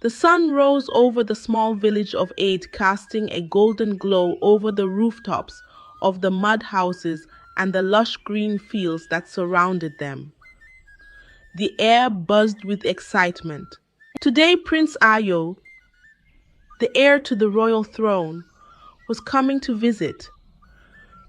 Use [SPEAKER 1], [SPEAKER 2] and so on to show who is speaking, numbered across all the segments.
[SPEAKER 1] The sun rose over the small village of 8, casting a golden glow over the rooftops of the mud houses and the lush green fields that surrounded them. The air buzzed with excitement. Today, Prince Ayo, the heir to the royal throne, was coming to visit.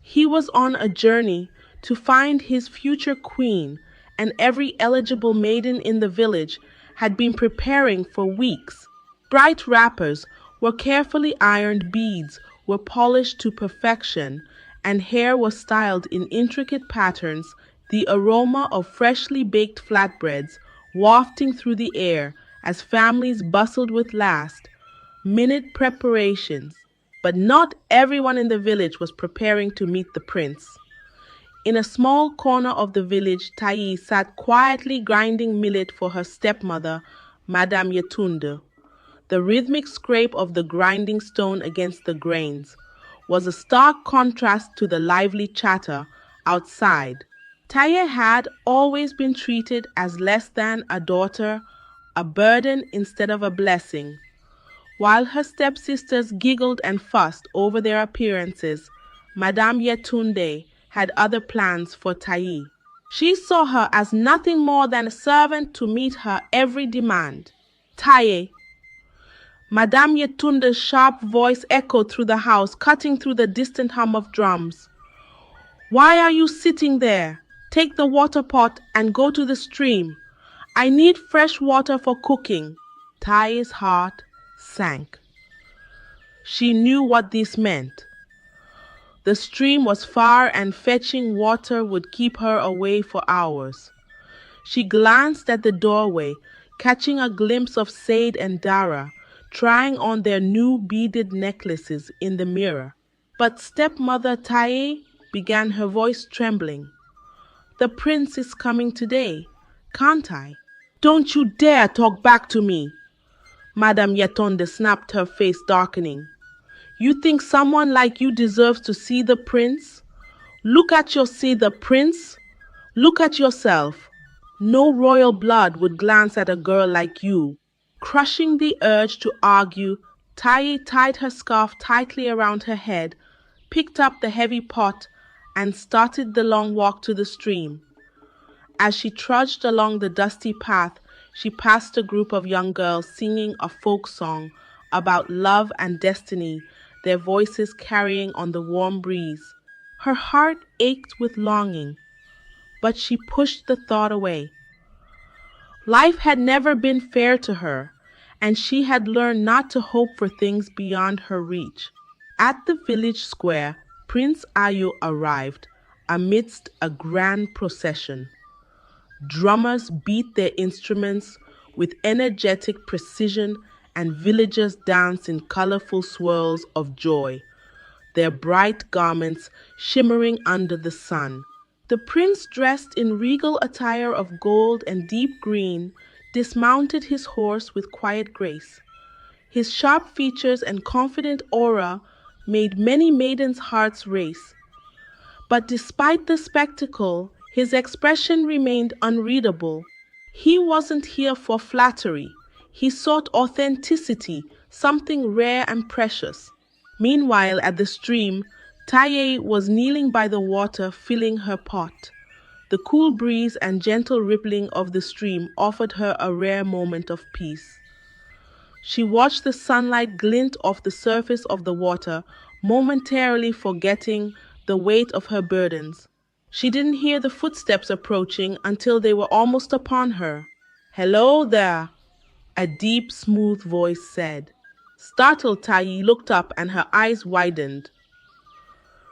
[SPEAKER 1] He was on a journey to find his future queen, and every eligible maiden in the village had been preparing for weeks. Bright wrappers were carefully ironed, beads were polished to perfection, and hair was styled in intricate patterns, the aroma of freshly baked flatbreads wafting through the air as families bustled with last-minute preparations. But not everyone in the village was preparing to meet the prince. In a small corner of the village, Tai sat quietly grinding millet for her stepmother, Madame Yetunde. The rhythmic scrape of the grinding stone against the grains was a stark contrast to the lively chatter outside. Taye had always been treated as less than a daughter, a burden instead of a blessing. While her stepsisters giggled and fussed over their appearances, Madame Yetunde had other plans for Tai. She saw her as nothing more than a servant to meet her every demand. Tai. Madame Yetunde's sharp voice echoed through the house, cutting through the distant hum of drums. Why are you sitting there? Take the water pot and go to the stream. I need fresh water for cooking. Tai's heart sank. She knew what this meant. The stream was far and fetching water would keep her away for hours. She glanced at the doorway, catching a glimpse of Said and Dara trying on their new beaded necklaces in the mirror. But stepmother Tai began, her voice trembling. The prince is coming today, can't I? Don't you dare talk back to me. Madame Yetunde snapped, her face darkening. You think someone like you deserves to see the prince? Look at the prince? Look at yourself. No royal blood would glance at a girl like you. Crushing the urge to argue, Tai tied her scarf tightly around her head, picked up the heavy pot, and started the long walk to the stream. As she trudged along the dusty path, she passed a group of young girls singing a folk song about love and destiny, their voices carrying on the warm breeze. Her heart ached with longing, but she pushed the thought away. Life had never been fair to her, and she had learned not to hope for things beyond her reach. At the village square, Prince Ayu arrived amidst a grand procession. Drummers beat their instruments with energetic precision, and villagers danced in colorful swirls of joy, their bright garments shimmering under the sun. The prince, dressed in regal attire of gold and deep green, dismounted his horse with quiet grace. His sharp features and confident aura made many maidens' hearts race. But despite the spectacle, his expression remained unreadable. He wasn't here for flattery. He sought authenticity, something rare and precious. Meanwhile, at the stream, Taye was kneeling by the water, filling her pot. The cool breeze and gentle rippling of the stream offered her a rare moment of peace. She watched the sunlight glint off the surface of the water, momentarily forgetting the weight of her burdens. She didn't hear the footsteps approaching until they were almost upon her. "Hello there," a deep, smooth voice said. Startled, Tayi looked up and her eyes widened.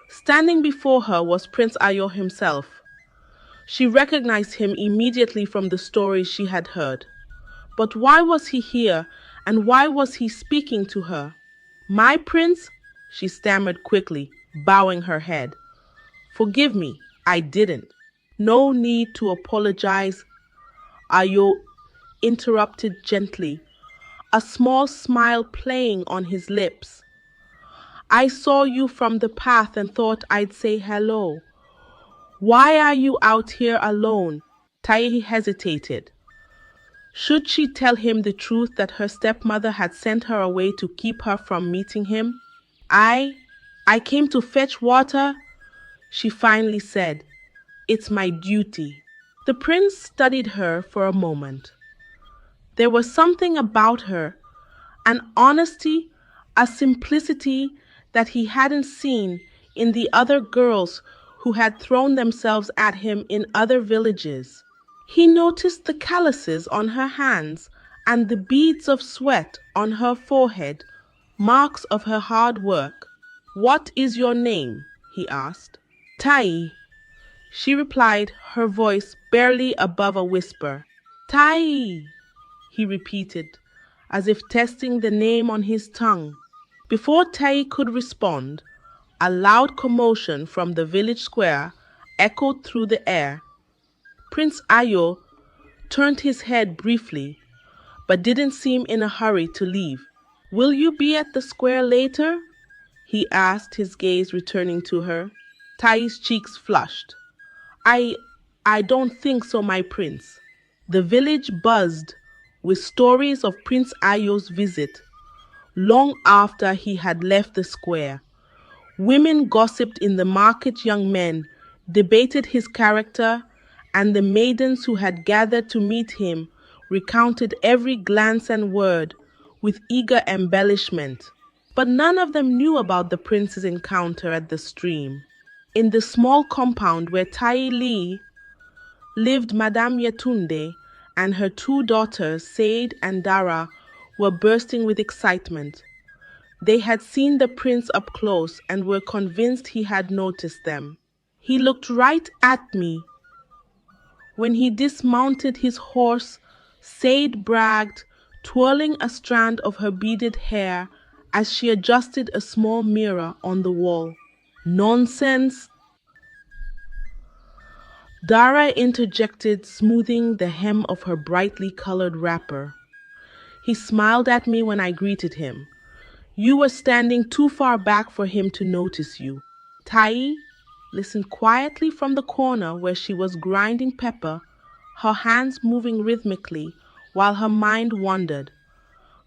[SPEAKER 1] Standing before her was Prince Ayo himself. She recognized him immediately from the stories she had heard. But why was he here, and why was he speaking to her? "My prince?" she stammered quickly, bowing her head. "Forgive me, I didn't." "No need to apologize," Ayo interrupted gently, a small smile playing on his lips. "I saw you from the path and thought I'd say hello. Why are you out here alone?" Tai hesitated. Should she tell him the truth that her stepmother had sent her away to keep her from meeting him? I came to fetch water, she finally said. It's my duty. The prince studied her for a moment. There was something about her, an honesty, a simplicity that he hadn't seen in the other girls who had thrown themselves at him in other villages. He noticed the calluses on her hands and the beads of sweat on her forehead, marks of her hard work. "What is your name?" he asked. "Tai," she replied, her voice barely above a whisper. "Tai," he repeated, as if testing the name on his tongue. Before Tai could respond, a loud commotion from the village square echoed through the air. Prince Ayo turned his head briefly, but didn't seem in a hurry to leave. "Will you be at the square later?" he asked, his gaze returning to her. Tai's cheeks flushed. I don't think so, my prince." The village buzzed with stories of Prince Ayo's visit long after he had left the square. Women gossiped in the market, young men debated his character, and the maidens who had gathered to meet him recounted every glance and word with eager embellishment. But none of them knew about the prince's encounter at the stream. In the small compound where Tai Li lived, Madame Yetunde and her two daughters, Said and Dara, were bursting with excitement. They had seen the prince up close and were convinced he had noticed them. "He looked right at me when he dismounted his horse," Said bragged, twirling a strand of her beaded hair as she adjusted a small mirror on the wall. "Nonsense," Dara interjected, smoothing the hem of her brightly colored wrapper. "He smiled at me when I greeted him. You were standing too far back for him to notice you." Tai listened quietly from the corner where she was grinding pepper, her hands moving rhythmically while her mind wandered.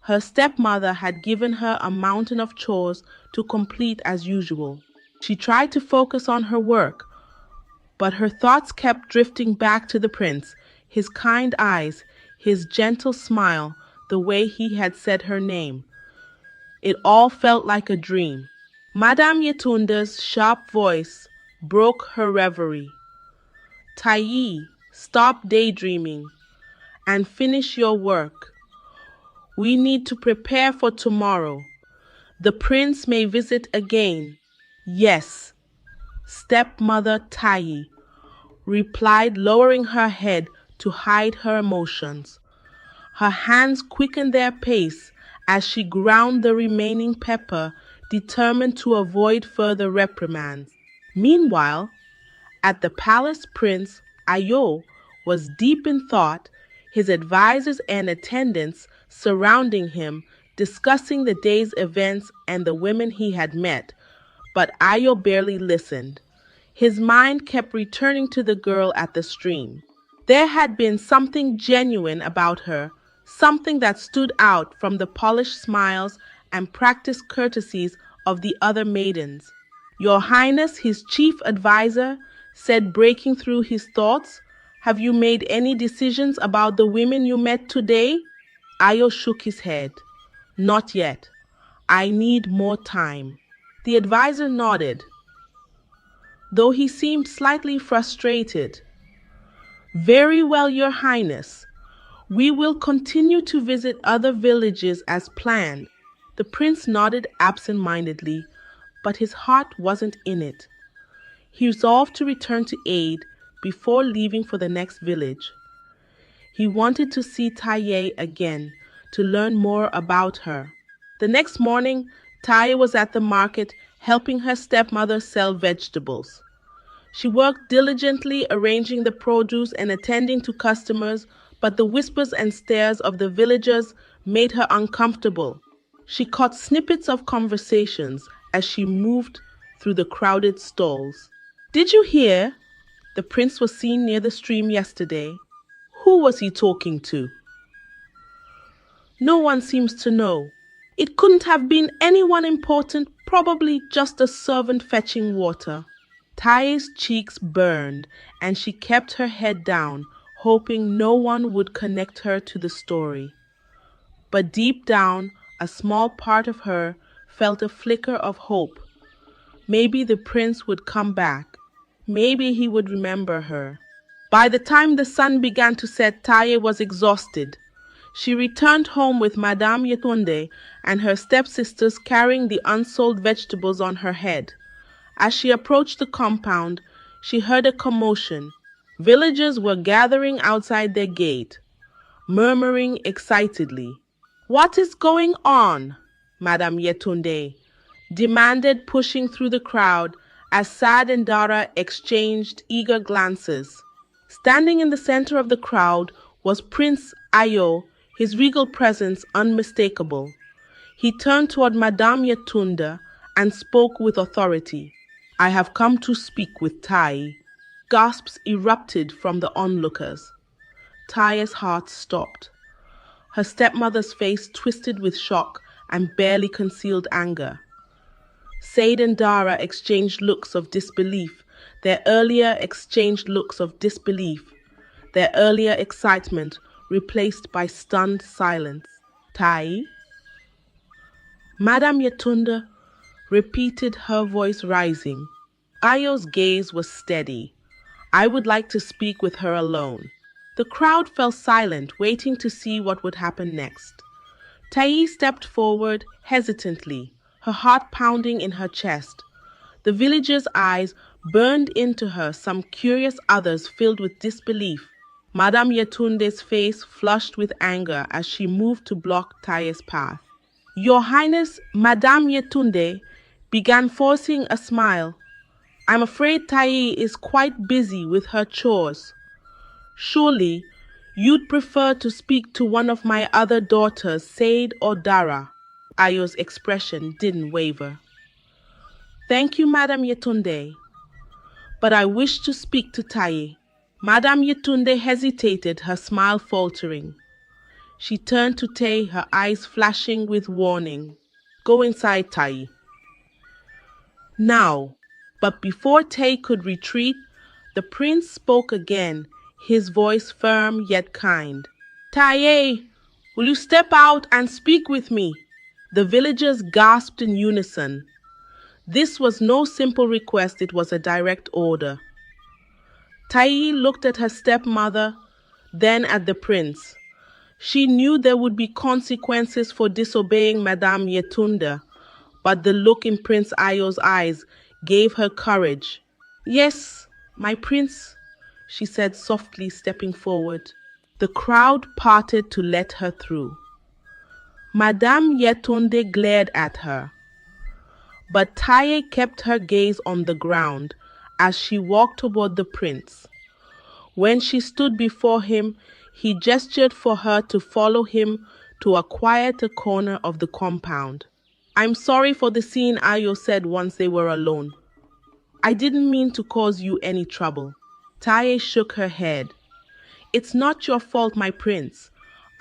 [SPEAKER 1] Her stepmother had given her a mountain of chores to complete as usual. She tried to focus on her work, but her thoughts kept drifting back to the prince, his kind eyes, his gentle smile, the way he had said her name. It all felt like a dream. Madame Yetunde's sharp voice broke her reverie. "Tai, stop daydreaming and finish your work. We need to prepare for tomorrow. The prince may visit again." "Yes, stepmother Tai," replied, lowering her head to hide her emotions. Her hands quickened their pace as she ground the remaining pepper, determined to avoid further reprimands. Meanwhile, at the palace, Prince Ayo was deep in thought, his advisors and attendants surrounding him, discussing the day's events and the women he had met. But Ayo barely listened. His mind kept returning to the girl at the stream. There had been something genuine about her, something that stood out from the polished smiles and practiced courtesies of the other maidens. "Your Highness," his chief advisor said, breaking through his thoughts, "have you made any decisions about the women you met today?" Ayo shook his head. "Not yet. I need more time." The advisor nodded, though he seemed slightly frustrated. "Very well, Your Highness. We will continue to visit other villages as planned." The prince nodded absent-mindedly, but his heart wasn't in it. He resolved to return to aid before leaving for the next village. He wanted to see Taye again to learn more about her. The next morning, Taye was at the market helping her stepmother sell vegetables. She worked diligently arranging the produce and attending to customers, but the whispers and stares of the villagers made her uncomfortable. She caught snippets of conversations as she moved through the crowded stalls. "Did you hear? The prince was seen near the stream yesterday. Who was he talking to?" No one seems to know. It couldn't have been anyone important, probably just a servant fetching water. Tai's cheeks burned, and she kept her head down, hoping no one would connect her to the story. But deep down, a small part of her felt a flicker of hope. Maybe the prince would come back. Maybe he would remember her. By the time the sun began to set, Taye was exhausted. She returned home with Madame Yetunde and her stepsisters carrying the unsold vegetables on her head. As she approached the compound, she heard a commotion. Villagers were gathering outside their gate, murmuring excitedly. "What is going on?" Madame Yetunde demanded, pushing through the crowd as Sad and Dara exchanged eager glances. Standing in the center of the crowd was Prince Ayo, his regal presence unmistakable. He turned toward Madame Yetunde and spoke with authority. "I have come to speak with Tai." Gasps erupted from the onlookers. Taya's heart stopped. Her stepmother's face twisted with shock and barely concealed anger. Said and Dara exchanged looks of disbelief, their earlier excitement replaced by stunned silence. "Tai?" Madame Yetunde repeated, her voice rising. Ayo's gaze was steady. "I would like to speak with her alone." The crowd fell silent, waiting to see what would happen next. Tai stepped forward hesitantly, her heart pounding in her chest. The villagers' eyes burned into her, some curious, others filled with disbelief. Madame Yetunde's face flushed with anger as she moved to block Tai's path. "Your Highness," Madame Yetunde began, forcing a smile. "I'm afraid Tai is quite busy with her chores. Surely you'd prefer to speak to one of my other daughters, Said or Dara." Ayo's expression didn't waver. "Thank you, Madame Yetunde, but I wish to speak to Tai." Madame Yetunde hesitated, her smile faltering. She turned to Tai, her eyes flashing with warning. "Go inside, Tai." Now, but before Tai could retreat, the prince spoke again, his voice firm yet kind. "Tai, will you step out and speak with me?" The villagers gasped in unison. This was no simple request, it was a direct order. Tai looked at her stepmother, then at the prince. She knew there would be consequences for disobeying Madame Yetunde, but the look in Prince Ayo's eyes gave her courage. "Yes, my prince," she said softly, stepping forward. The crowd parted to let her through. Madame Yetunde glared at her, but Taye kept her gaze on the ground as she walked toward the prince. When she stood before him, he gestured for her to follow him to a quieter corner of the compound. "I'm sorry for the scene," Ayo said once they were alone. "I didn't mean to cause you any trouble." Taye shook her head. "It's not your fault, my prince.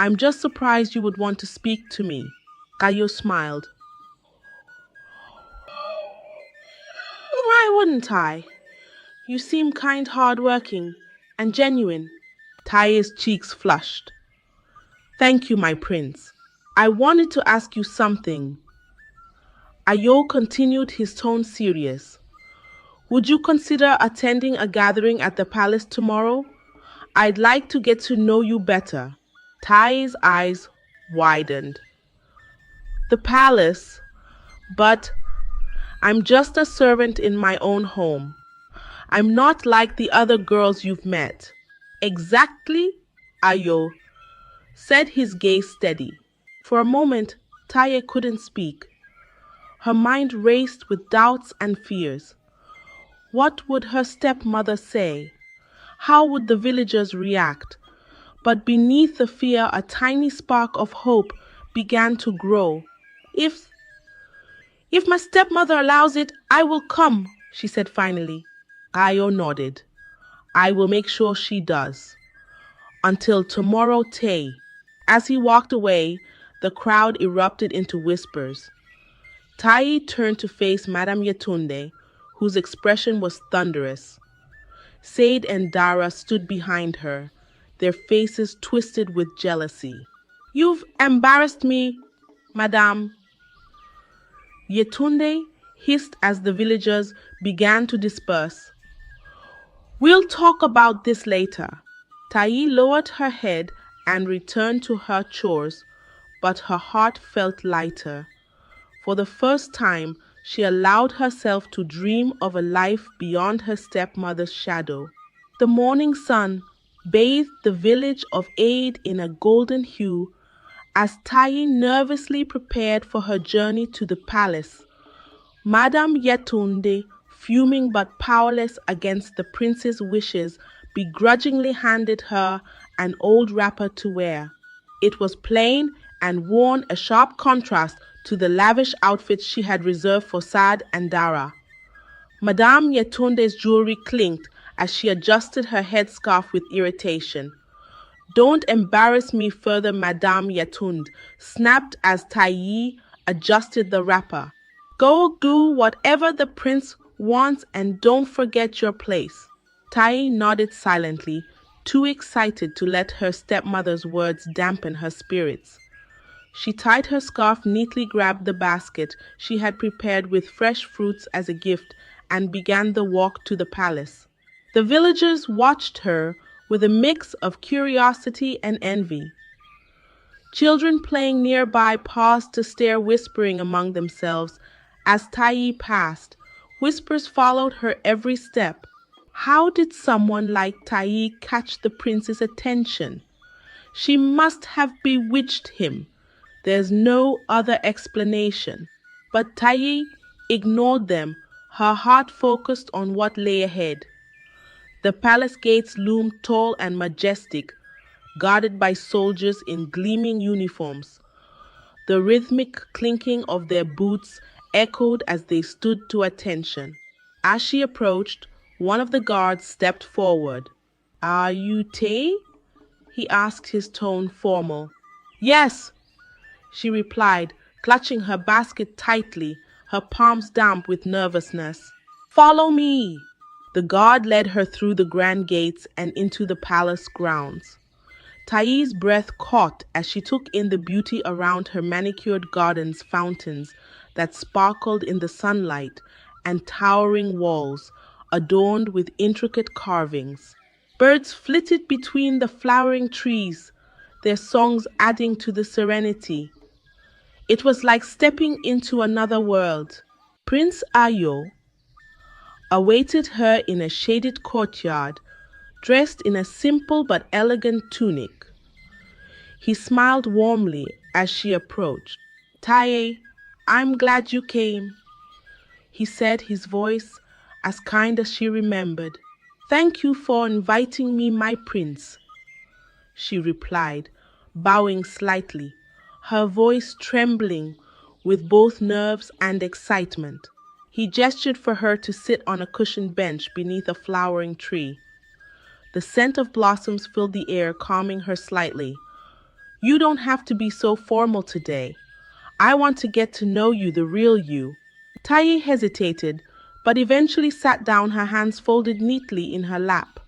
[SPEAKER 1] I'm just surprised you would want to speak to me." Ayo smiled. "Why wouldn't I? You seem kind, hard-working, and genuine." Taye's cheeks flushed. "Thank you, my prince. I wanted to ask you something." Ayo continued, his tone serious. "Would you consider attending a gathering at the palace tomorrow? I'd like to get to know you better." Taye's eyes widened. "The palace? But I'm just a servant in my own home. I'm not like the other girls you've met." "Exactly," Ayo said, his gaze steady. For a moment, Taye couldn't speak. Her mind raced with doubts and fears. What would her stepmother say? How would the villagers react? But beneath the fear, a tiny spark of hope began to grow. If my stepmother allows it, I will come," she said finally. Ayo nodded. "I will make sure she does. Until tomorrow, Tay." As he walked away, The crowd erupted into whispers. Tai turned to face Madame Yetunde, whose expression was thunderous. Said and Dara stood behind her, their faces twisted with jealousy. "You've embarrassed me, Madame," Yetunde hissed as the villagers began to disperse. "We'll talk about this later." Tai lowered her head and returned to her chores, but her heart felt lighter. For the first time, she allowed herself to dream of a life beyond her stepmother's shadow. The morning sun bathed the village of Aid in a golden hue as Tai nervously prepared for her journey to the palace. Madame Yetunde, fuming but powerless against the prince's wishes, begrudgingly handed her an old wrapper to wear. It was plain and worn, a sharp contrast to the lavish outfits she had reserved for Sad and Dara. Madame Yetunde's jewelry clinked as she adjusted her headscarf with irritation. "Don't embarrass me further, Madame Yetunde," snapped as Tai adjusted the wrapper. "Go do whatever the prince wants and don't forget your place." Tai nodded silently, too excited to let her stepmother's words dampen her spirits. She tied her scarf, neatly grabbed the basket she had prepared with fresh fruits as a gift, and began the walk to the palace. The villagers watched her with a mix of curiosity and envy. Children playing nearby paused to stare, whispering among themselves as Tai passed. Whispers followed her every step. How did someone like Tai catch the prince's attention? She must have bewitched him. There's no other explanation. But Tai ignored them, her heart focused on what lay ahead. The palace gates loomed tall and majestic, guarded by soldiers in gleaming uniforms. The rhythmic clinking of their boots echoed as they stood to attention. As she approached, one of the guards stepped forward. "Are you Tai?" he asked, his tone formal. "Yes," she replied, clutching her basket tightly, her palms damp with nervousness. "Follow me." The guard led her through the grand gates and into the palace grounds. Tai's breath caught as she took in the beauty around her, manicured gardens, fountains that sparkled in the sunlight, and towering walls adorned with intricate carvings. Birds flitted between the flowering trees, their songs adding to the serenity. It was like stepping into another world. Prince Ayo awaited her in a shaded courtyard, dressed in a simple but elegant tunic. He smiled warmly as she approached. "Tai, I'm glad you came," he said, his voice as kind as she remembered. "Thank you for inviting me, my prince," she replied, bowing slightly, her voice trembling with both nerves and excitement. He gestured for her to sit on a cushioned bench beneath a flowering tree. The scent of blossoms filled the air, calming her slightly. "You don't have to be so formal today. I want to get to know you, the real you." Tai hesitated, but eventually sat down, her hands folded neatly in her lap.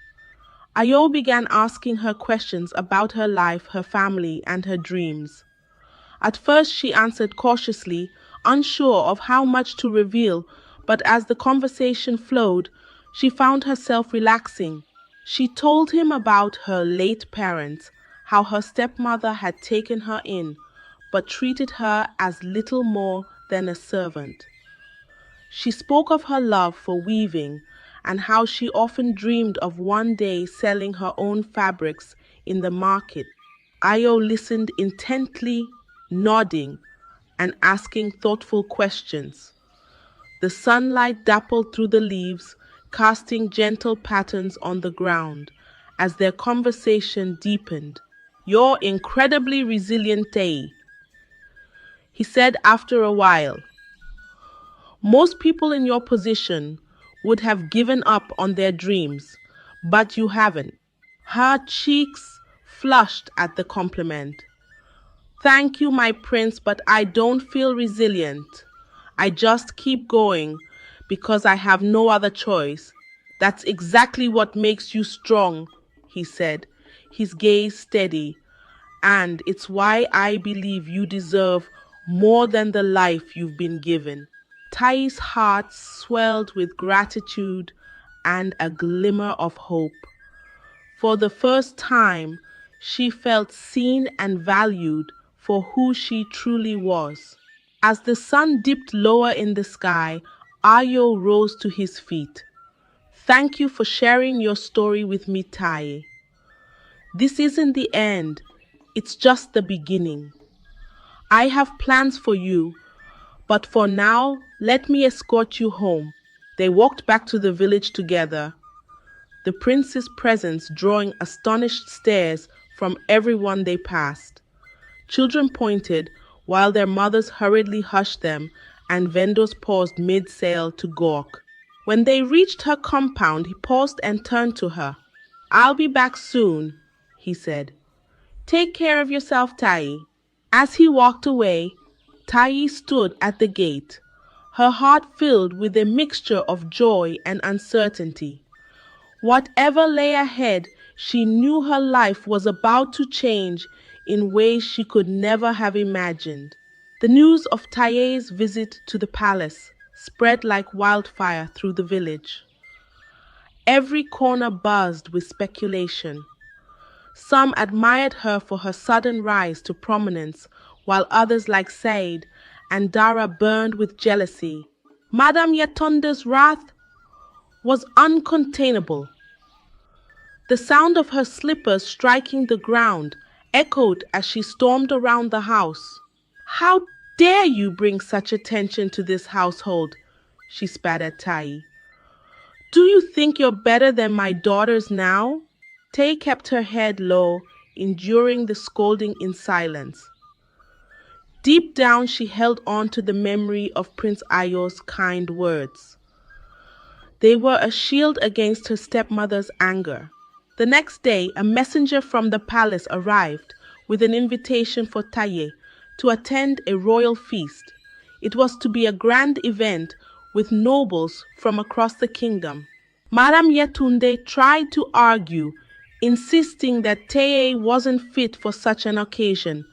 [SPEAKER 1] Ayo began asking her questions about her life, her family, and her dreams. At first she answered cautiously, unsure of how much to reveal, but as the conversation flowed, she found herself relaxing. She told him about her late parents, how her stepmother had taken her in, but treated her as little more than a servant. She spoke of her love for weaving and how she often dreamed of one day selling her own fabrics in the market. Ayo listened intently, nodding and asking thoughtful questions. The sunlight dappled through the leaves, casting gentle patterns on the ground as their conversation deepened. "You're incredibly resilient, Tai," he said after a while. "Most people in your position would have given up on their dreams, but you haven't." Her cheeks flushed at the compliment. Thank you, my prince, but I don't feel resilient. I just keep going because I have no other choice. That's exactly what makes you strong, he said, his gaze steady. And it's why I believe you deserve more than the life you've been given. Tai's heart swelled with gratitude and a glimmer of hope. For the first time, she felt seen and valued for who she truly was. As the sun dipped lower in the sky, Ayo rose to his feet. Thank you for sharing your story with me, Tai. This isn't the end, it's just the beginning. I have plans for you, but for now, let me escort you home. They walked back to the village together, the prince's presence drawing astonished stares from everyone they passed. Children pointed, while their mothers hurriedly hushed them, and vendors paused mid-sale to gawk. When they reached her compound, he paused and turned to her. I'll be back soon, he said. Take care of yourself, Tai. As he walked away, Tai stood at the gate, her heart filled with a mixture of joy and uncertainty. Whatever lay ahead, she knew her life was about to change in ways she could never have imagined. The news of Taye's visit to the palace spread like wildfire through the village. Every corner buzzed with speculation. Some admired her for her sudden rise to prominence, while others like Said and Dara burned with jealousy. Madame Yatonda's wrath was uncontainable. The sound of her slippers striking the ground echoed as she stormed around the house. How dare you bring such attention to this household? She spat at Tai. Do you think you're better than my daughters now? Tai kept her head low, enduring the scolding in silence. Deep down, she held on to the memory of Prince Ayo's kind words. They were a shield against her stepmother's anger. The next day, a messenger from the palace arrived with an invitation for Taye to attend a royal feast. It was to be a grand event with nobles from across the kingdom. Madame Yetunde tried to argue, insisting that Taye wasn't fit for such an occasion,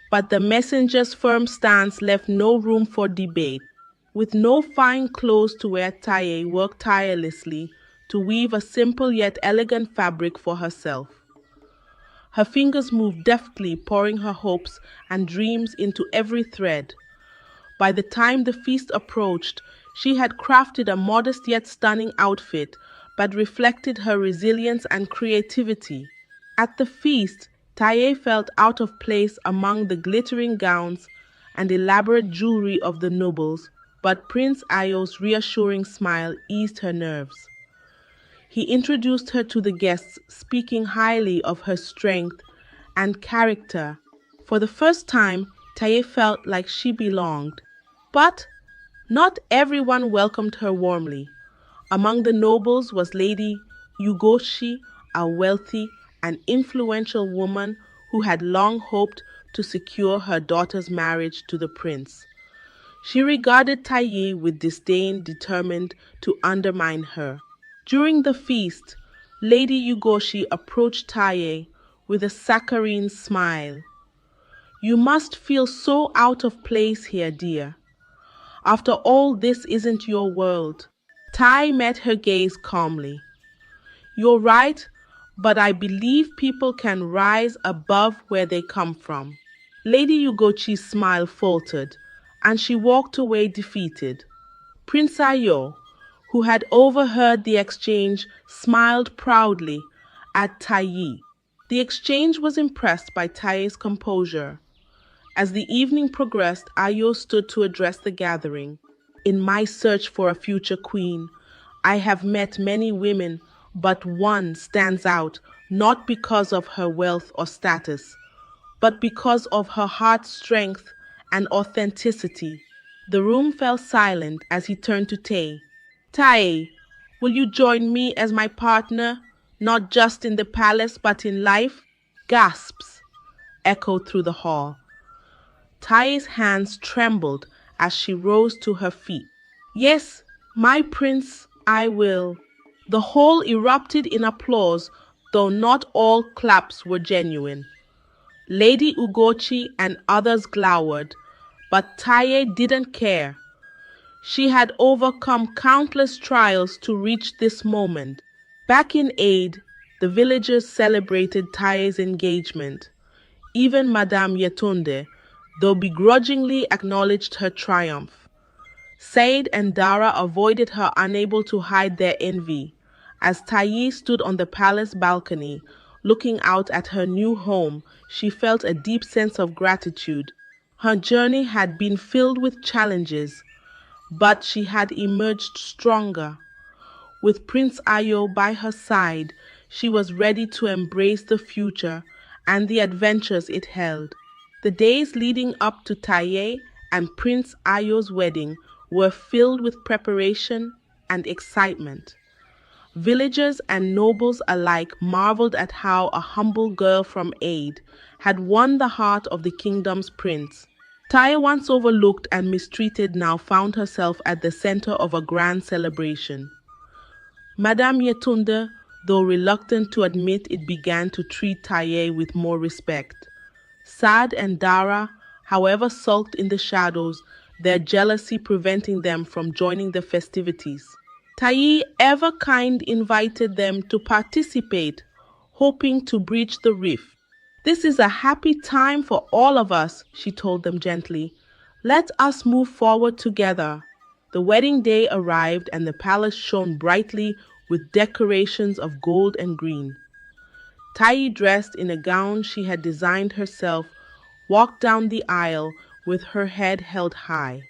[SPEAKER 1] but the messenger's firm stance left no room for debate. With no fine clothes to wear, Taye worked tirelessly to weave a simple yet elegant fabric for herself. Her fingers moved deftly, pouring her hopes and dreams into every thread. By the time the feast approached, she had crafted a modest yet stunning outfit that reflected her resilience and creativity. At the feast, Taye felt out of place among the glittering gowns and elaborate jewelry of the nobles, but Prince Ayo's reassuring smile eased her nerves. He introduced her to the guests, speaking highly of her strength and character. For the first time, Taye felt like she belonged. But not everyone welcomed her warmly. Among the nobles was Lady Yugoshi, a wealthy and influential woman who had long hoped to secure her daughter's marriage to the prince. She regarded Taye with disdain, determined to undermine her. During the feast, Lady Yugoshi approached Taye with a saccharine smile. You must feel so out of place here, dear. After all, this isn't your world. Tai met her gaze calmly. You're right, but I believe people can rise above where they come from. Lady Yugochi's smile faltered, and she walked away defeated. Prince Ayo, who had overheard the exchange, smiled proudly at Tai. The exchange was impressed by Tai's composure. As the evening progressed, Ayo stood to address the gathering. In my search for a future queen, I have met many women, but one stands out not because of her wealth or status, but because of her heart's strength and authenticity. The room fell silent as he turned to Tai. Tai, will you join me as my partner, not just in the palace but in life? Gasps echoed through the hall. Tai's hands trembled as she rose to her feet. Yes, my prince, I will. The hall erupted in applause, though not all claps were genuine. Lady Ugochi and others glowered, but Taye didn't care. She had overcome countless trials to reach this moment. Back in Aid, the villagers celebrated Taye's engagement. Even Madame Yetunde, though begrudgingly, acknowledged her triumph. Said and Dara avoided her, unable to hide their envy. As Tayi stood on the palace balcony, looking out at her new home, she felt a deep sense of gratitude. Her journey had been filled with challenges, but she had emerged stronger. With Prince Ayo by her side, she was ready to embrace the future and the adventures it held. The days leading up to Taye and Prince Ayo's wedding were filled with preparation and excitement. Villagers and nobles alike marveled at how a humble girl from Aid had won the heart of the kingdom's prince. Taye, once overlooked and mistreated, now found herself at the center of a grand celebration. Madame Yetunde, though reluctant to admit it, began to treat Taye with more respect. Sad and Dara, however, sulked in the shadows, their jealousy preventing them from joining the festivities. Taye, ever kind, invited them to participate, hoping to bridge the rift. This is a happy time for all of us, she told them gently. Let us move forward together. The wedding day arrived and the palace shone brightly with decorations of gold and green. Taye, dressed in a gown she had designed herself, walked down the aisle with her head held high.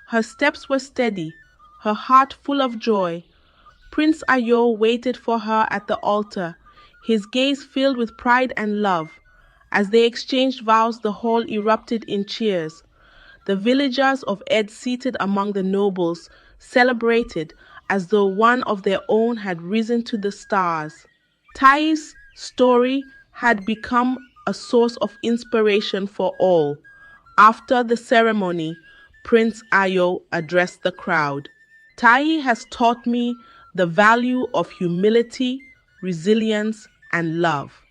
[SPEAKER 1] Her steps were steady, her heart full of joy. Prince Ayo waited for her at the altar, his gaze filled with pride and love. As they exchanged vows, the hall erupted in cheers. The villagers of Ed, seated among the nobles, celebrated as though one of their own had risen to the stars. Taye's story had become a source of inspiration for all. After the ceremony, Prince Ayo addressed the crowd. Taye has taught me the value of humility, resilience, and love.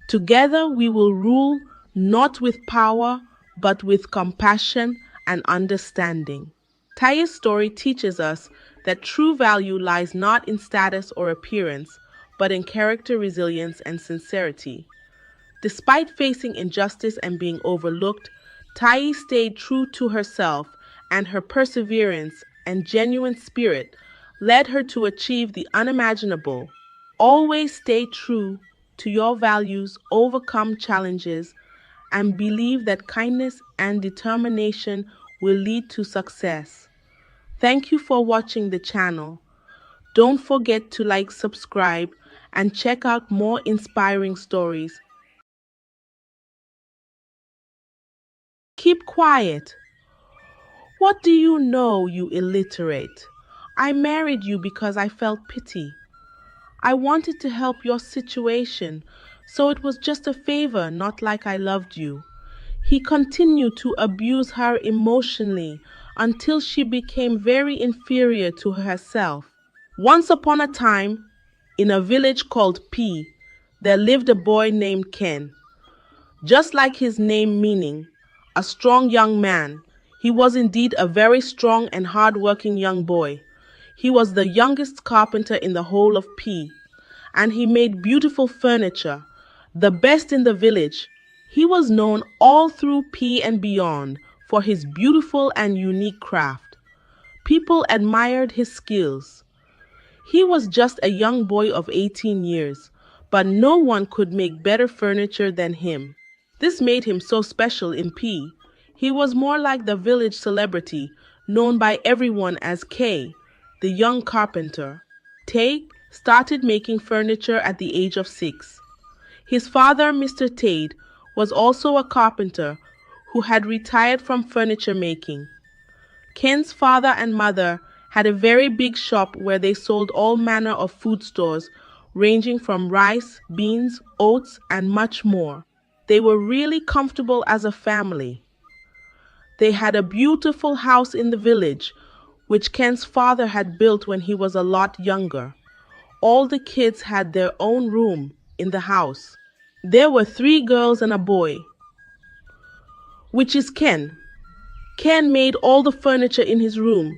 [SPEAKER 1] Together we will rule not with power, but with compassion and understanding. Taye's story teaches us that true value lies not in status or appearance, but in character, resilience, and sincerity. Despite facing injustice and being overlooked, Taye stayed true to herself, and her perseverance and genuine spirit led her to achieve the unimaginable. Always stay true to your values, overcome challenges, and believe that kindness and determination will lead to success. Thank you for watching the channel. Don't forget to like, subscribe, and check out more inspiring stories. Keep quiet. What do you know, you illiterate? I married you because I felt pity. I wanted to help your situation, so it was just a favor, not like I loved you. He continued to abuse her emotionally until she became very inferior to herself. Once upon a time, in a village called P, there lived a boy named Ken. Just like his name meaning, a strong young man, he was indeed a very strong and hard-working young boy. He was the youngest carpenter in the whole of P, and he made beautiful furniture, the best in the village. He was known all through P and beyond for his beautiful and unique craft. People admired his skills. He was just a young boy of 18 years, but no one could make better furniture than him. This made him so special in P. He was more like the village celebrity, known by everyone as K, the young carpenter. Tay started making furniture at the age of 6. His father, Mr. Tade, was also a carpenter who had retired from furniture making. Ken's father and mother had a very big shop where they sold all manner of food stores, ranging from rice, beans, oats, and much more. They were really comfortable as a family. They had a beautiful house in the village, which Ken's father had built when he was a lot younger. All the kids had their own room in the house. There were 3 girls and a boy, which is Ken. Ken made all the furniture in his room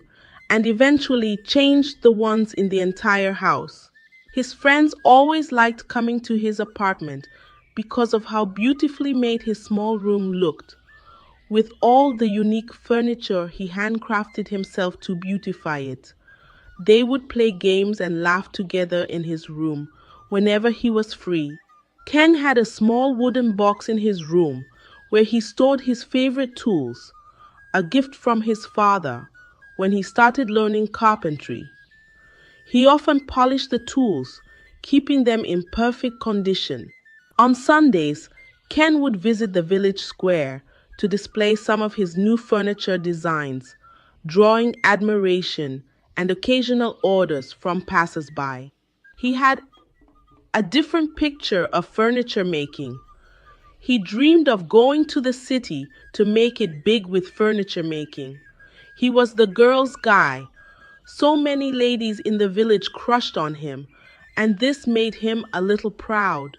[SPEAKER 1] and eventually changed the ones in the entire house. His friends always liked coming to his apartment because of how beautifully made his small room looked, with all the unique furniture he handcrafted himself to beautify it. They would play games and laugh together in his room whenever he was free. Ken had a small wooden box in his room where he stored his favorite tools, a gift from his father when he started learning carpentry. He often polished the tools, keeping them in perfect condition. On Sundays, Ken would visit the village square to display some of his new furniture designs, drawing admiration and occasional orders from passers-by. He had a different picture of furniture making. He dreamed of going to the city to make it big with furniture making. He was the girl's guy. So many ladies in the village crushed on him, and this made him a little proud.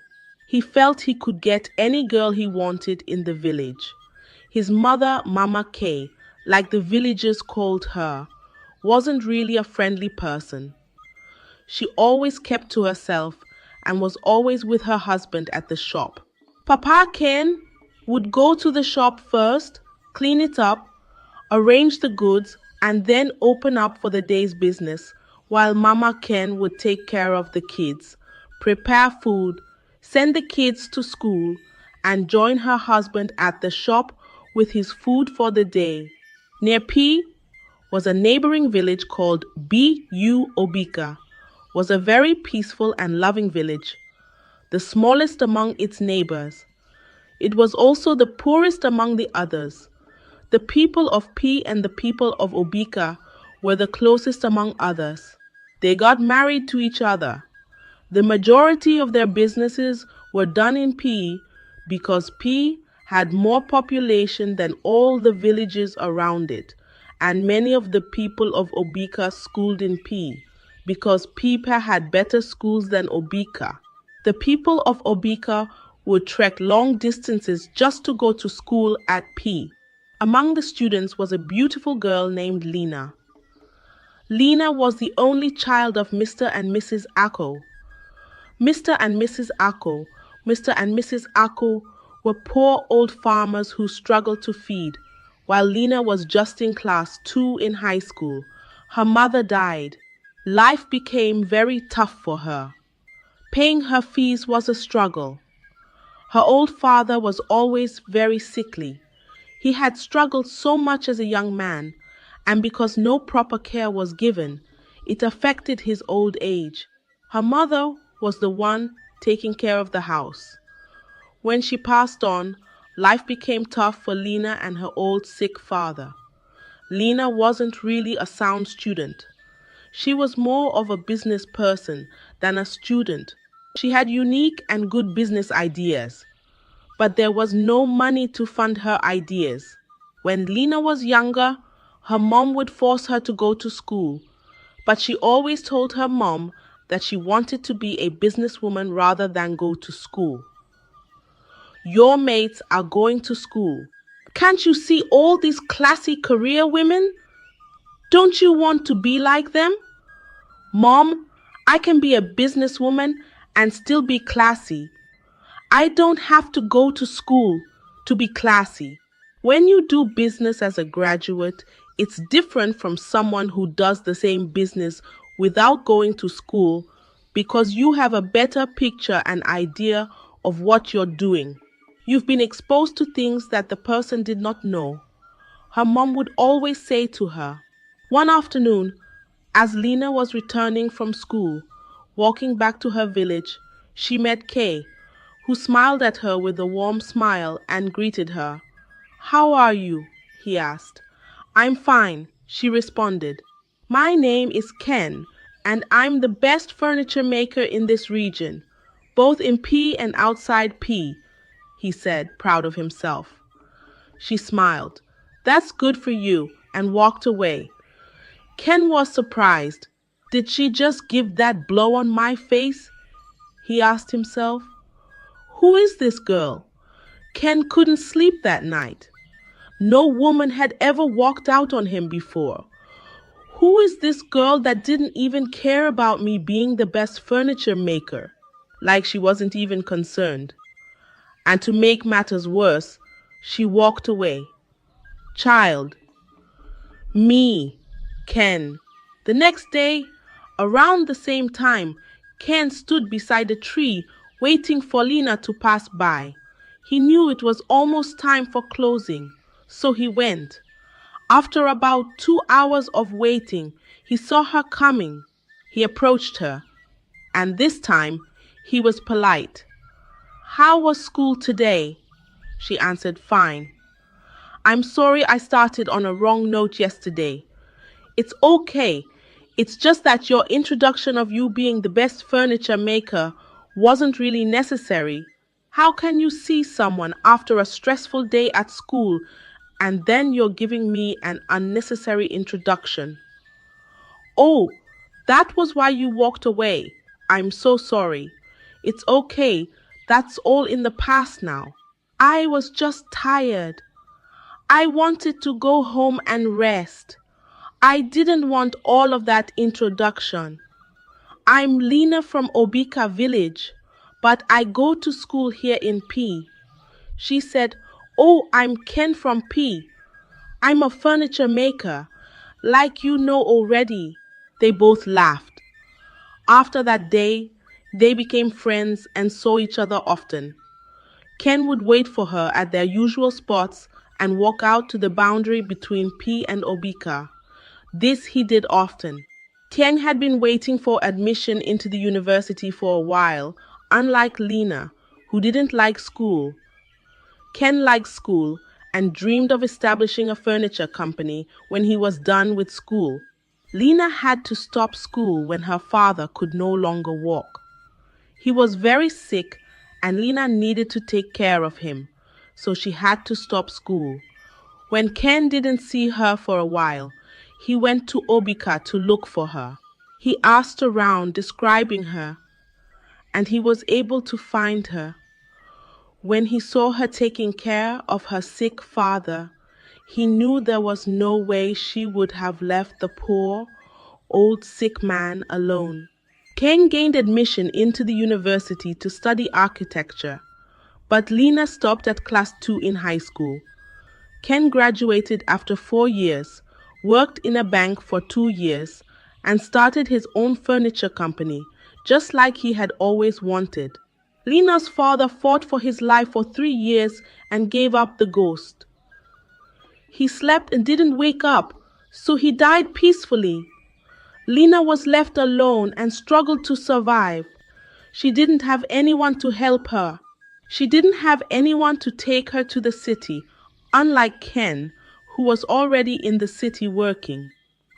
[SPEAKER 1] He felt he could get any girl he wanted in the village. His mother, Mama K, like the villagers called her, wasn't really a friendly person. She always kept to herself and was always with her husband at the shop. Papa Ken would go to the shop first, clean it up, arrange the goods, and then open up for the day's business, while Mama Ken would take care of the kids, prepare food, send the kids to school, and join her husband at the shop with his food for the day. Near P was a neighboring village called Bu Obika, was a very peaceful and loving village, the smallest among its neighbors. It was also the poorest among the others. The people of P and the people of Obika were the closest among others. They got married to each other. The majority of their businesses were done in P because P had more population than all the villages around it, and many of the people of Obika schooled in P because Pipa had better schools than Obika. The people of Obika would trek long distances just to go to school at P. Among the students was a beautiful girl named Lena. Lena was the only child of Mr. and Mrs. Ako. Mr. and Mrs. Ako, Mr. and Mrs. Ako were poor old farmers who struggled to feed, while Lena was just in class 2 in high school. Her mother died. Life became very tough for her. Paying her fees was a struggle. Her old father was always very sickly. He had struggled so much as a young man, and because no proper care was given, it affected his old age. Her mother was the one taking care of the house. When she passed on, life became tough for Lena and her old sick father. Lena wasn't really a sound student. She was more of a business person than a student. She had unique and good business ideas, but there was no money to fund her ideas. When Lena was younger, her mom would force her to go to school, but she always told her mom that she wanted to be a businesswoman rather than go to school. Your mates are going to school. Can't you see all these classy career women? Don't you want to be like them? Mom, I can be a businesswoman and still be classy. I don't have to go to school to be classy. When you do business as a graduate, it's different from someone who does the same business without going to school because you have a better picture and idea of what you're doing. You've been exposed to things that the person did not know. Her mom would always say to her. One afternoon, as Lena was returning from school, walking back to her village, she met Kay, who smiled at her with a warm smile and greeted her. "How are you?" he asked. "I'm fine," she responded. "My name is Ken, and I'm the best furniture maker in this region, both in P and outside P," he said, proud of himself. She smiled. That's good for you, and walked away. Ken was surprised. Did she just give that blow on my face? He asked himself. Who is this girl? Ken couldn't sleep that night. No woman had ever walked out on him before. Who is this girl that didn't even care about me being the best furniture maker? Like she wasn't even concerned. And to make matters worse, she walked away. Child. Me. Ken. The next day, around the same time, Ken stood beside a tree waiting for Lena to pass by. He knew it was almost time for closing, so he went. After about 2 hours of waiting, he saw her coming. He approached her, and this time he was polite. How was school today? She answered, fine. I'm sorry I started on a wrong note yesterday. It's okay. It's just that your introduction of you being the best furniture maker wasn't really necessary. How can you see someone after a stressful day at school and then you're giving me an unnecessary introduction? Oh, that was why you walked away. I'm so sorry. It's okay. That's all in the past now. I was just tired. I wanted to go home and rest. I didn't want all of that introduction. I'm Lena from Obika village, but I go to school here in P. She said, oh, I'm Ken from P. I'm a furniture maker, like you know already. They both laughed. After that day, they became friends and saw each other often. Ken would wait for her at their usual spots and walk out to the boundary between P and Obika. This he did often. Ken had been waiting for admission into the university for a while, unlike Lena, who didn't like school. Ken liked school and dreamed of establishing a furniture company when he was done with school. Lena had to stop school when her father could no longer walk. He was very sick and Lena needed to take care of him, so she had to stop school. When Ken didn't see her for a while, he went to Obika to look for her. He asked around, describing her, and he was able to find her. When he saw her taking care of her sick father, he knew there was no way she would have left the poor, old sick man alone. Ken gained admission into the university to study architecture, but Lena stopped at class 2 in high school. Ken graduated after 4 years, worked in a bank for 2 years, and started his own furniture company, just like he had always wanted. Lena's father fought for his life for 3 years and gave up the ghost. He slept and didn't wake up, so he died peacefully. Lena was left alone and struggled to survive. She didn't have anyone to help her. She didn't have anyone to take her to the city, unlike Ken, who was already in the city working.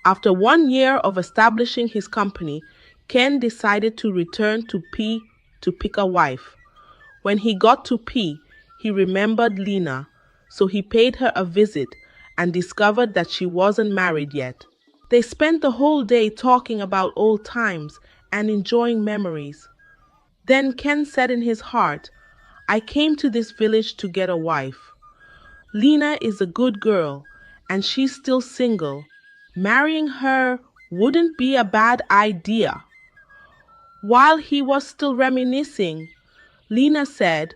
[SPEAKER 1] After 1 year of establishing his company, Ken decided to return to P to pick a wife. When he got to P, he remembered Lena, so he paid her a visit and discovered that she wasn't married yet. They spent the whole day talking about old times and enjoying memories. Then Ken said in his heart, I came to this village to get a wife. Lena is a good girl, and she's still single. Marrying her wouldn't be a bad idea. While he was still reminiscing, Lena said,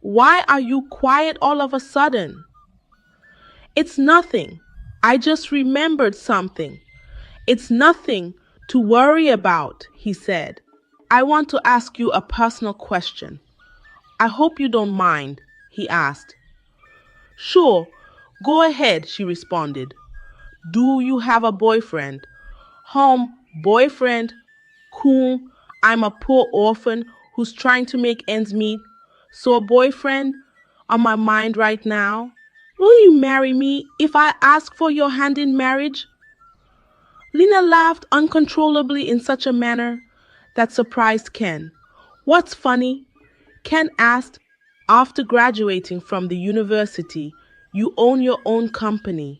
[SPEAKER 1] Why are you quiet all of a sudden? It's nothing. I just remembered something. It's nothing to worry about, he said. I want to ask you a personal question. I hope you don't mind, he asked. Sure, go ahead, she responded. Do you have a boyfriend? Boyfriend? Cool, I'm a poor orphan who's trying to make ends meet. So a boyfriend on my mind right now? Will you marry me if I ask for your hand in marriage? Lena laughed uncontrollably in such a manner that surprised Ken. What's funny? Ken asked. After graduating from the university, you own your own company.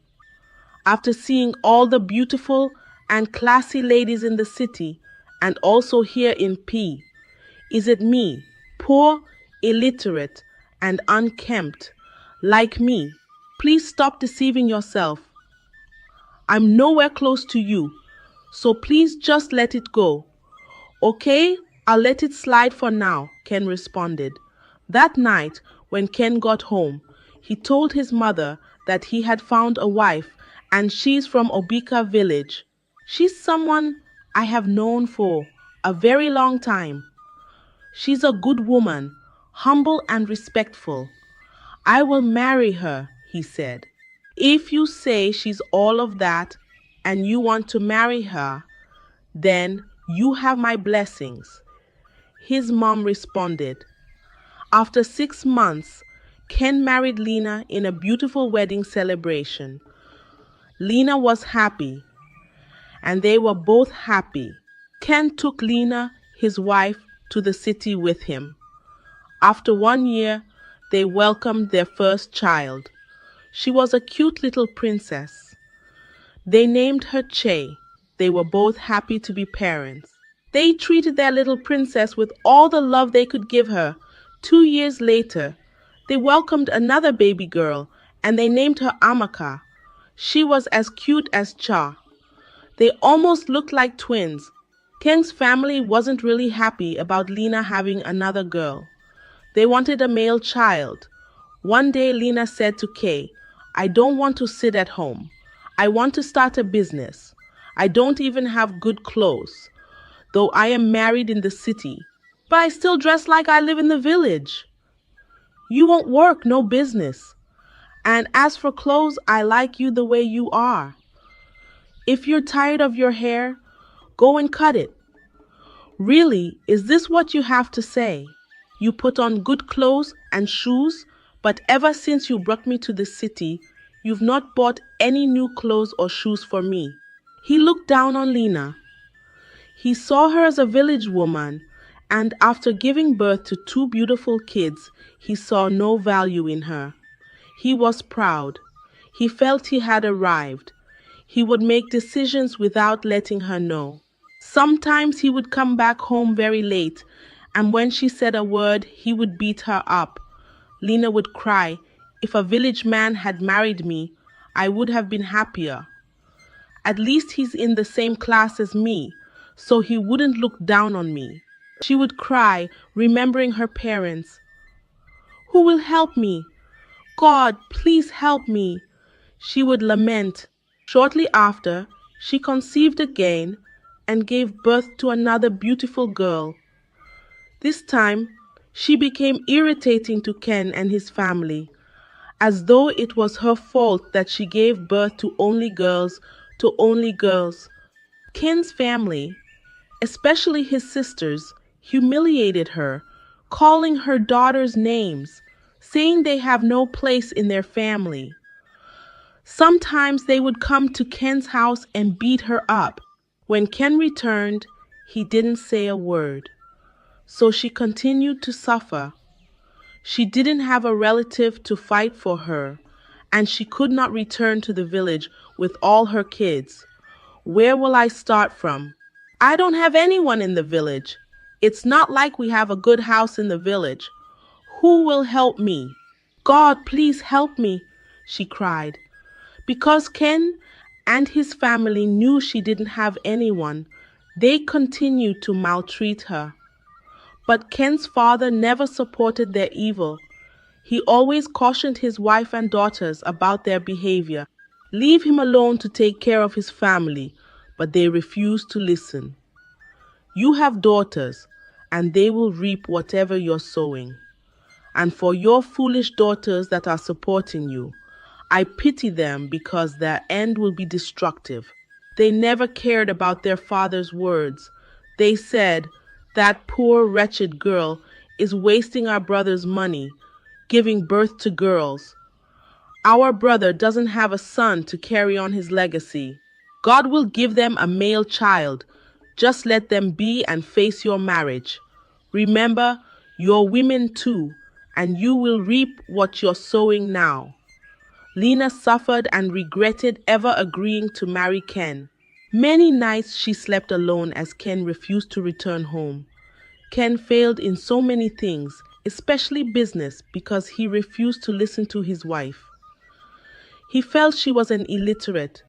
[SPEAKER 1] After seeing all the beautiful and classy ladies in the city, and also here in P, is it me, poor, illiterate, and unkempt, like me? Please stop deceiving yourself. I'm nowhere close to you, so please just let it go. Okay, I'll let it slide for now, Ken responded. That night, when Ken got home, he told his mother that he had found a wife and she's from Obika village. She's someone I have known for a very long time. She's a good woman, humble and respectful. I will marry her, he said. If you say she's all of that and you want to marry her, then you have my blessings. His mom responded. After 6 months, Ken married Lena in a beautiful wedding celebration. Lena was happy, and they were both happy. Ken took Lena, his wife, to the city with him. After 1 year, they welcomed their first child. She was a cute little princess. They named her Che. They were both happy to be parents. They treated their little princess with all the love they could give her. 2 years later, they welcomed another baby girl and they named her Amaka. She was as cute as Cha. They almost looked like twins. Ken's family wasn't really happy about Lena having another girl. They wanted a male child. One day Lena said to Kay, I don't want to sit at home. I want to start a business. I don't even have good clothes, though I am married in the city, but I still dress like I live in the village. You won't work, no business. And as for clothes, I like you the way you are. If you're tired of your hair, go and cut it. Really, is this what you have to say? You put on good clothes and shoes, but ever since you brought me to the city, you've not bought any new clothes or shoes for me. He looked down on Lena. He saw her as a village woman, and after giving birth to 2 beautiful kids, he saw no value in her. He was proud. He felt he had arrived. He would make decisions without letting her know. Sometimes he would come back home very late, and when she said a word, he would beat her up. Lena would cry, if a village man had married me, I would have been happier. At least he's in the same class as me, so he wouldn't look down on me. She would cry, remembering her parents. Who will help me? God, please help me. She would lament. Shortly after, she conceived again and gave birth to another beautiful girl. This time, she became irritating to Ken and his family, as though it was her fault that she gave birth to only girls. Ken's family, especially his sisters, humiliated her, calling her daughters names, saying they have no place in their family. Sometimes they would come to Ken's house and beat her up. When Ken returned, he didn't say a word. So she continued to suffer. She didn't have a relative to fight for her, and she could not return to the village with all her kids. Where will I start from? I don't have anyone in the village. It's not like we have a good house in the village. Who will help me? God, please help me, she cried. Because Ken and his family knew she didn't have anyone, they continued to maltreat her. But Ken's father never supported their evil. He always cautioned his wife and daughters about their behavior. Leave him alone to take care of his family, but they refused to listen. You have daughters, and they will reap whatever you're sowing. And for your foolish daughters that are supporting you, I pity them because their end will be destructive. They never cared about their father's words. They said, that poor wretched girl is wasting our brother's money, giving birth to girls. Our brother doesn't have a son to carry on his legacy. God will give them a male child. Just let them be and face your marriage. Remember, you're women too, and you will reap what you're sowing now. Lena suffered and regretted ever agreeing to marry Ken. Many nights she slept alone as Ken refused to return home. Ken failed in so many things, especially business, because he refused to listen to his wife. He felt she was an illiterate,